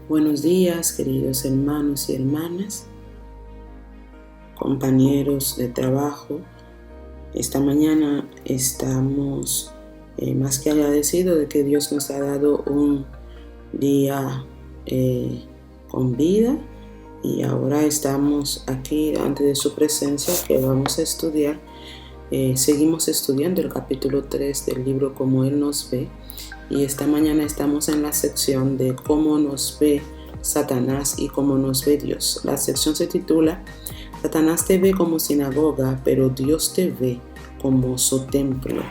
Buenos días, queridos hermanos y hermanas, compañeros de trabajo. Esta mañana estamos más que agradecidos de que Dios nos ha dado un día con vida y ahora estamos aquí ante de su presencia que vamos a estudiar. Seguimos estudiando el capítulo 3 del libro Cómo Él nos ve. Y esta mañana estamos en la sección de cómo nos ve Satanás y cómo nos ve Dios. La sección se titula Satanás te ve como sinagoga, pero Dios te ve como su templo.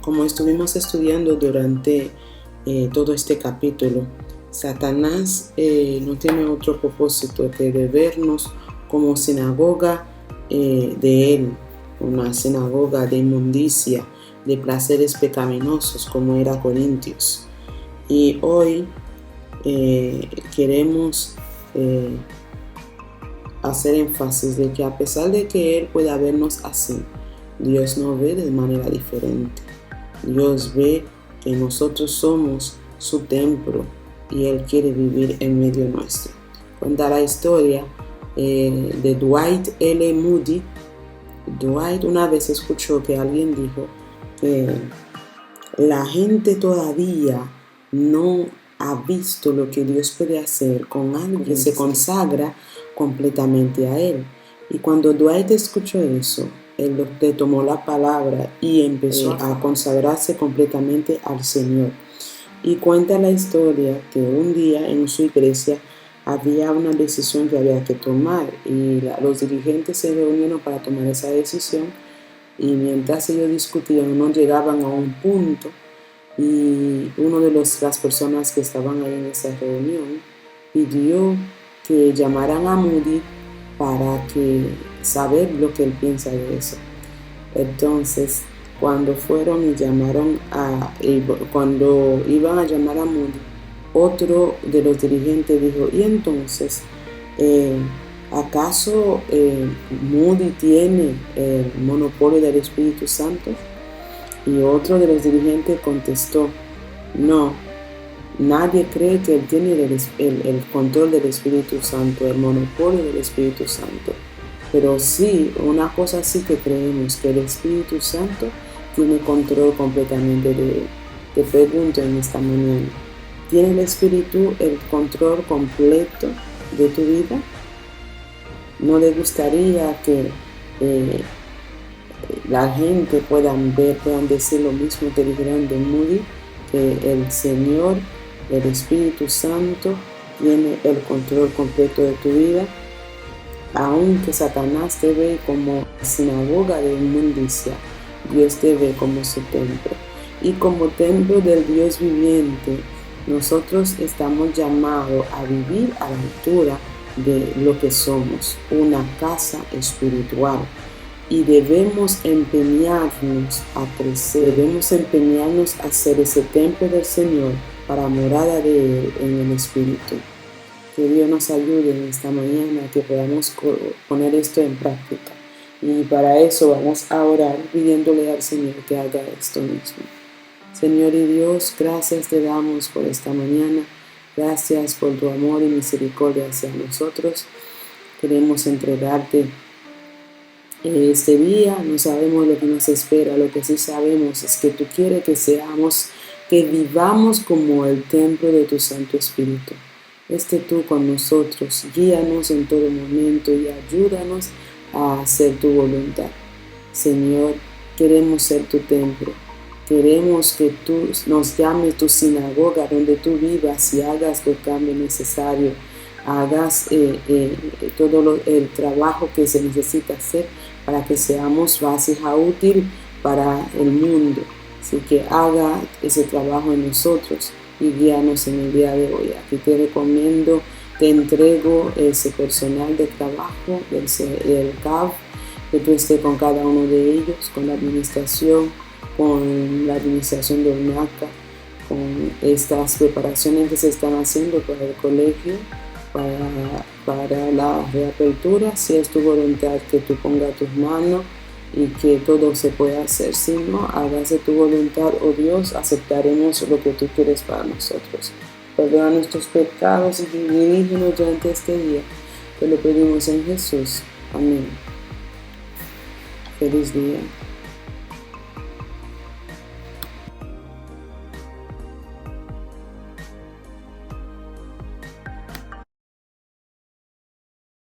Como estuvimos estudiando durante todo este capítulo, Satanás no tiene otro propósito que de vernos como sinagoga de él, una sinagoga de inmundicia, de placeres pecaminosos como era Corintios. Y hoy queremos hacer énfasis de que a pesar de que Él pueda vernos así, Dios nos ve de manera diferente. Dios ve que nosotros somos su templo y Él quiere vivir en medio nuestro. Cuenta la historia de Dwight L. Moody. Dwight una vez escuchó que alguien dijo que la gente todavía no ha visto lo que Dios puede hacer con alguien que se consagra completamente a Él. Y cuando Dwight escuchó eso, él le tomó la palabra y empezó a consagrarse completamente al Señor. Y cuenta la historia que un día en su iglesia había una decisión que había que tomar y los dirigentes se reunieron para tomar esa decisión. Y mientras ellos discutían, no llegaban a un punto y uno de las personas que estaban ahí en esa reunión pidió que llamaran a Moody para saber lo que él piensa de eso. Entonces, cuando fueron y cuando iban a llamar a Moody, otro de los dirigentes dijo, ¿y entonces acaso Moody tiene el monopolio del Espíritu Santo? Y otro de los dirigentes contestó, no, nadie cree que él tiene el control del Espíritu Santo, el monopolio del Espíritu Santo. Pero sí, una cosa sí que creemos, que el Espíritu Santo tiene control completamente de él. Te pregunto en esta mañana, ¿tiene el Espíritu el control completo de tu vida? ¿No le gustaría que la gente puedan decir lo mismo que dijeron de Moody, que el Señor, el Espíritu Santo, tiene el control completo de tu vida? Aunque Satanás te ve como sinagoga de inmundicia, Dios te ve como su templo. Y como templo del Dios viviente, nosotros estamos llamados a vivir a la altura de lo que somos, una casa espiritual. Y debemos empeñarnos a crecer, debemos empeñarnos a ser ese templo del Señor para morada de Él en el Espíritu. Que Dios nos ayude en esta mañana, que podamos poner esto en práctica. Y para eso vamos a orar pidiéndole al Señor que haga esto mismo. Señor y Dios, gracias te damos por esta mañana. Gracias por tu amor y misericordia hacia nosotros. Queremos entregarte este día. No sabemos lo que nos espera. Lo que sí sabemos es que tú quieres que vivamos como el templo de tu Santo Espíritu. Esté tú con nosotros, guíanos en todo momento y ayúdanos a hacer tu voluntad. Señor, queremos ser tu templo. Queremos que tú nos llames tu sinagoga, donde tú vivas y hagas el cambio necesario. Hagas todo el trabajo que se necesita hacer para que seamos vasija útil para el mundo. Así que haga ese trabajo en nosotros y guíanos en el día de hoy. Aquí te recomiendo, te entrego ese personal de trabajo del CAV, que tú estés con cada uno de ellos, con la administración de UNACA, con estas preparaciones que se están haciendo para el colegio, para la reapertura. Si es tu voluntad, que tú pongas tus manos y que todo se pueda hacer. Si no, hágase tu voluntad, oh Dios, aceptaremos lo que tú quieres para nosotros. Perdona nuestros pecados y dirígenos durante este día. Te lo pedimos en Jesús. Amén. Feliz día.